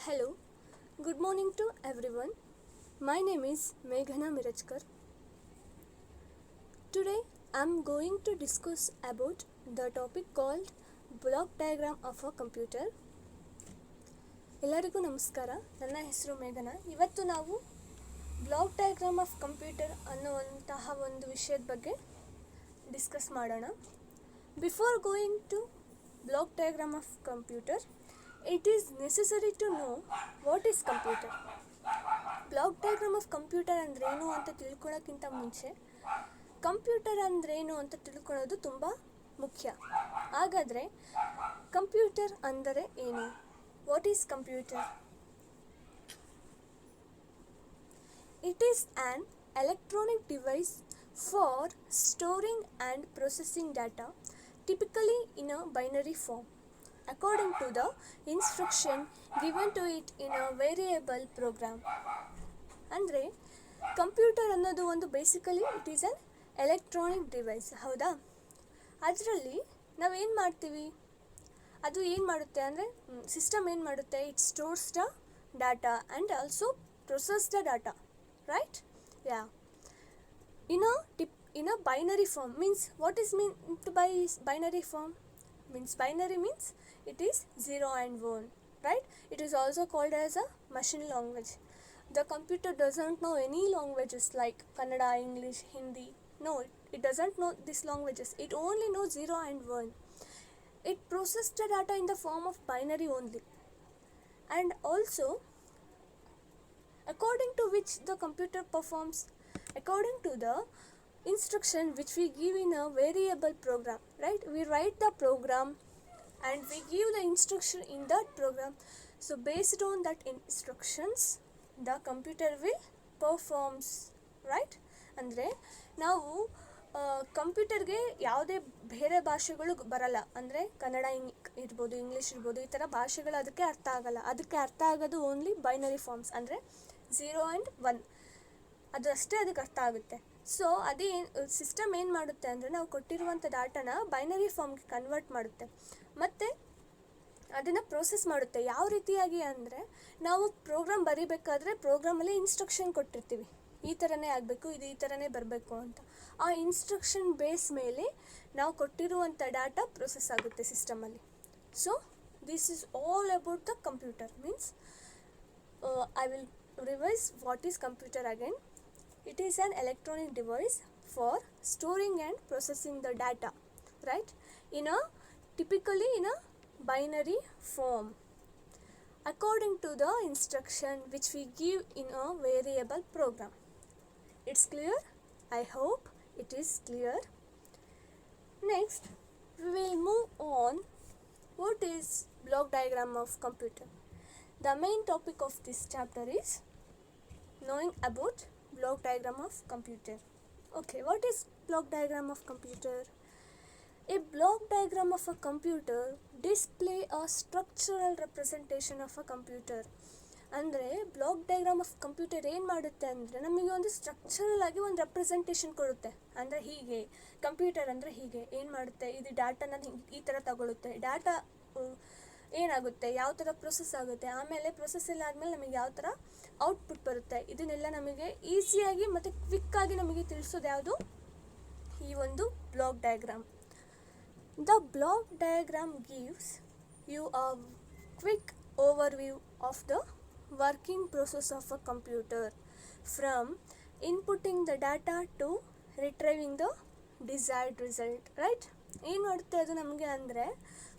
Hello, good morning to everyone. My name is Meghana Mirajkar. Today I am going to discuss about the topic called block diagram of a computer. ಎಲ್ಲರಿಗೂ ನಮಸ್ಕಾರ. ನನ್ನ ಹೆಸರು ಮೇಘನ. ಇವತ್ತು ನಾವು block diagram of computer ಅನ್ನುವಂತಹ ಒಂದು ವಿಷಯದ ಬಗ್ಗೆ ಡಿಸ್ಕಸ್ ಮಾಡೋಣ. Before going to block diagram of computer, it is necessary to know what is computer. Block diagram of computer ಅಂದ್ರೇನು ಅಂತ ತಿಳ್ಕೊಳ್ಳೋಕ್ಕಿಂತ ಮುಂಚೆ ಕಂಪ್ಯೂಟರ್ ಅಂದ್ರೇನು ಅಂತ ತಿಳ್ಕೊಳ್ಳೋದು ತುಂಬ ಮುಖ್ಯ. ಹಾಗಾದರೆ ಕಂಪ್ಯೂಟರ್ ಅಂದರೆ ಏನು? What is computer? It is an electronic device for storing and processing data, typically in a binary form, according to the instruction given to it in a variable program. ಅಂದರೆ computer ಅನ್ನೋದು ಒಂದು basically it is an electronic device, ಹೌದಾ? ಅದರಲ್ಲಿ ನಾವೇನು ಮಾಡ್ತೀವಿ, ಅದು ಏನು ಮಾಡುತ್ತೆ ಅಂದರೆ ಸಿಸ್ಟಮ್ ಏನು ಮಾಡುತ್ತೆ, it stores the data and also process the data, right? Yeah. In a binary form means, what is meant by binary form? Binary means it is 0 and 1, right? It is also called as a machine language. The computer doesn't know any languages like Kannada, English, Hindi. No, it doesn't know these languages. It only knows 0 and 1. It processes the data in the form of binary only. And also, according to which the computer performs, according to the instruction which we give in a variable program, right? We write the program and we give the instruction in that program. So based on that instructions the computer will performs, right? ಅಂದರೆ ನಾವು ಕಂಪ್ಯೂಟರ್ಗೆ ಯಾವುದೇ ಬೇರೆ ಭಾಷೆಗಳು ಬರಲ್ಲ. ಅಂದರೆ ಕನ್ನಡ ಇರ್ಬೋದು, English ಇರ್ಬೋದು, ಈ ಥರ ಭಾಷೆಗಳು ಅದಕ್ಕೆ ಅರ್ಥ ಆಗಲ್ಲ. ಅದಕ್ಕೆ ಅರ್ಥ ಆಗೋದು ಓನ್ಲಿ ಬೈನರಿ ಫಾರ್ಮ್ಸ್, ಅಂದರೆ 0 and 1, ಅದು ಅಷ್ಟೇ ಅದಕ್ಕೆ ಅರ್ಥ ಆಗುತ್ತೆ. ಸೊ ಅದೇ ಸಿಸ್ಟಮ್ ಏನು ಮಾಡುತ್ತೆ ಅಂದರೆ ನಾವು ಕೊಟ್ಟಿರುವಂಥ ಡಾಟಾನ ಬೈನರಿ ಫಾರ್ಮ್ಗೆ ಕನ್ವರ್ಟ್ ಮಾಡುತ್ತೆ ಮತ್ತು ಅದನ್ನು ಪ್ರೋಸೆಸ್ ಮಾಡುತ್ತೆ. ಯಾವ ರೀತಿಯಾಗಿ ಅಂದರೆ ನಾವು ಪ್ರೋಗ್ರಾಮ್ ಬರೀಬೇಕಾದ್ರೆ ಪ್ರೋಗ್ರಾಮಲ್ಲಿ ಇನ್ಸ್ಟ್ರಕ್ಷನ್ ಕೊಟ್ಟಿರ್ತೀವಿ, ಈ ಥರನೇ ಆಗಬೇಕು, ಇದು ಈ ಥರನೇ ಬರಬೇಕು ಅಂತ. ಆ ಇನ್ಸ್ಟ್ರಕ್ಷನ್ ಬೇಸ್ ಮೇಲೆ ನಾವು ಕೊಟ್ಟಿರುವಂಥ ಡಾಟಾ ಪ್ರೋಸೆಸ್ ಆಗುತ್ತೆ ಸಿಸ್ಟಮಲ್ಲಿ. So this is all about the computer. Means I will revise what is computer again. It is an electronic device for storing and processing the data, right? Typically in a binary form, according to the instruction which we give in a variable program. It's clear? I hope it is clear. Next, we will move on. What is block diagram of computer? The main topic of this chapter is knowing about block diagram of computer. Okay, what is block diagram of computer? A block diagram of a computer display a structural representation of a computer. ಅಂದರೆ block diagram of computer ಏನು ಮಾಡುತ್ತೆ ಅಂದರೆ ನಮಗೆ ಒಂದು structural ಆಗಿ ಒಂದು representation ಕೊಡುತ್ತೆ. ಅಂದರೆ ಹೀಗೆ ಕಂಪ್ಯೂಟರ್ ಅಂದರೆ ಹೀಗೆ ಏನು ಮಾಡುತ್ತೆ, ಇದು ಡಾಟಾನ ಈ ಥರ ತಗೊಳುತ್ತೆ, ಡಾಟಾ ಏನಾಗುತ್ತೆ, ಯಾವ ಥರ ಪ್ರೊಸೆಸ್ ಆಗುತ್ತೆ, ಆಮೇಲೆ ಪ್ರೊಸೆಸ್ ಎಲ್ಲ ಆದಮೇಲೆ ನಮಗೆ ಯಾವ ಥರ ಔಟ್ಪುಟ್ ಬರುತ್ತೆ, ಇದನ್ನೆಲ್ಲ ನಮಗೆ ಈಸಿಯಾಗಿ ಮತ್ತು ಕ್ವಿಕ್ಕಾಗಿ ನಮಗೆ ತಿಳಿಸೋದು ಯಾವುದು, ಈ ಒಂದು block diagram. The block diagram gives you a quick overview of the working process of a computer from inputting the data to retrieving the desired result, right? ಏನು ಮಾಡುತ್ತೆ ಅದು ನಮಗೆ ಅಂದರೆ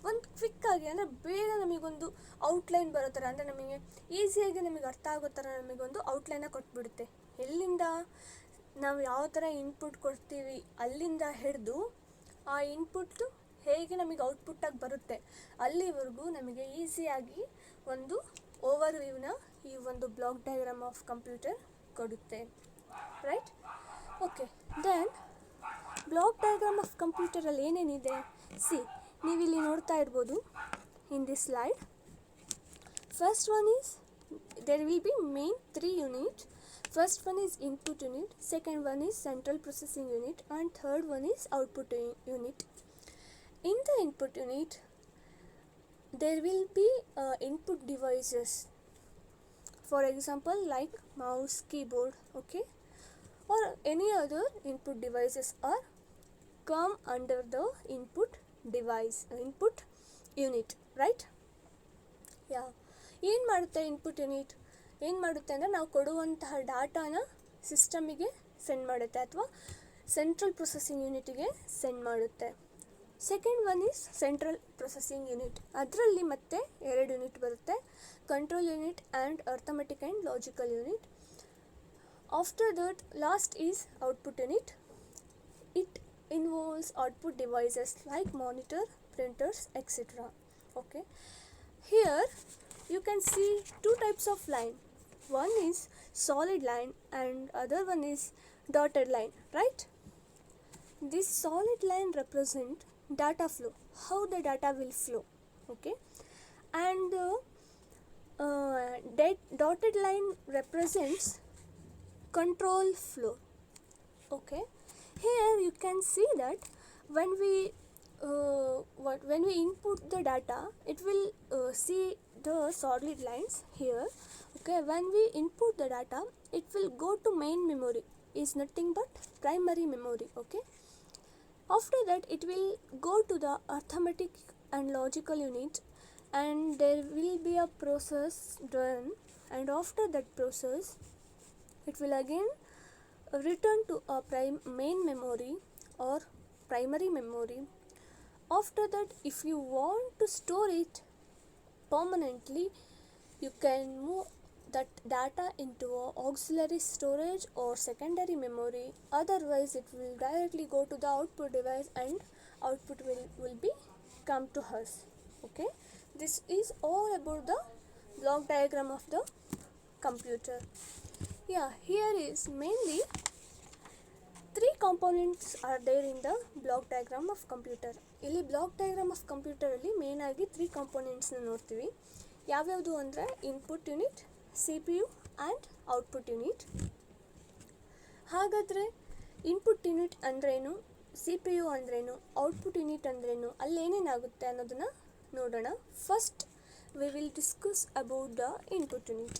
ಒಂದು ಕ್ವಿಕ್ಕಾಗಿ, ಅಂದರೆ ಬೇಗ ನಮಗೊಂದು ಔಟ್ಲೈನ್ ಬರೋ ಥರ, ಅಂದರೆ ನಮಗೆ ಈಸಿಯಾಗಿ ನಮಗೆ ಅರ್ಥ ಆಗೋ ಥರ ನಮಗೊಂದು ಔಟ್ಲೈನ ಕೊಟ್ಬಿಡುತ್ತೆ. ಎಲ್ಲಿಂದ ನಾವು ಯಾವ ಥರ ಇನ್ಪುಟ್ ಕೊಡ್ತೀವಿ ಅಲ್ಲಿಂದ ಹಿಡಿದು ಆ ಇನ್ಪುಟ್ಟು ಹೇಗೆ ನಮಗೆ ಔಟ್ಪುಟ್ಟಾಗಿ ಬರುತ್ತೆ ಅಲ್ಲಿವರೆಗೂ ನಮಗೆ ಈಸಿಯಾಗಿ ಒಂದು ಓವರ್ವ್ಯೂನ ಈ ಒಂದು ಬ್ಲಾಕ್ ಡಯಾಗ್ರಾಮ್ ಆಫ್ ಕಂಪ್ಯೂಟರ್ ಕೊಡುತ್ತೆ, right? Okay, then block diagram of ಕಂಪ್ಯೂಟರಲ್ಲಿ ಏನೇನಿದೆ ಸಿ, ನೀವಿಲ್ಲಿ ನೋಡ್ತಾ ಇರ್ಬೋದು in this slide. First one is, there will be main 3 units. First one is input unit, second one is central processing unit, and third one is output unit. In the input unit there will be input devices for example like mouse, keyboard, okay, or any other input devices are come under the input unit, right? ಯಾ ಏನು ಮಾಡುತ್ತೆ input unit? ಏನು ಮಾಡುತ್ತೆ ಅಂದರೆ ನಾವು ಕೊಡುವಂತಹ ಡಾಟಾನ ಸಿಸ್ಟಮಿಗೆ send ಮಾಡುತ್ತೆ ಅಥವಾ central processing ಯೂನಿಟಿಗೆ send ಮಾಡುತ್ತೆ. Second one is central processing unit. ಅದರಲ್ಲಿ ಮತ್ತೆ 2 ಯೂನಿಟ್ ಬರುತ್ತೆ, control unit and arithmetic and logical unit. After that last is output unit. It involves output devices like monitor, printers, etc. Okay, here you can see 2 types of line. One is solid line and other one is dotted line, right? This solid line represent data flow, how the data will flow, okay, and dotted line represents control flow, okay. Here you can see that when we input the data, it will see the solid lines here, okay. When we input the data, it will go to main memory, is nothing but primary memory, okay. After that it will go to the arithmetic and logical unit, and there will be a process done, and after that process it will again return to a main memory or primary memory. After that, if you want to store it permanently, you can move that data into a auxiliary storage or secondary memory. Otherwise it will directly go to the output device and output will be come to us, okay. This is all about the block diagram of the computer. Yeah, here is mainly 3 components are there in the block diagram of computer. ಇಲ್ಲಿ block diagram of ಕಂಪ್ಯೂಟರಲ್ಲಿ main ಆಗಿ 3 ಕಾಂಪೋನೆಂಟ್ಸ್ನ ನೋಡ್ತೀವಿ. ಯಾವ್ಯಾವುದು ಅಂದರೆ input unit, CPU and output unit. ಹಾಗಾದರೆ input unit ಅಂದ್ರೇನು, CPU ಅಂದ್ರೇನು, output unit ಅಂದ್ರೇನು, ಅಲ್ಲೇನೇನಾಗುತ್ತೆ ಅನ್ನೋದನ್ನು ನೋಡೋಣ. First we will discuss about the input unit.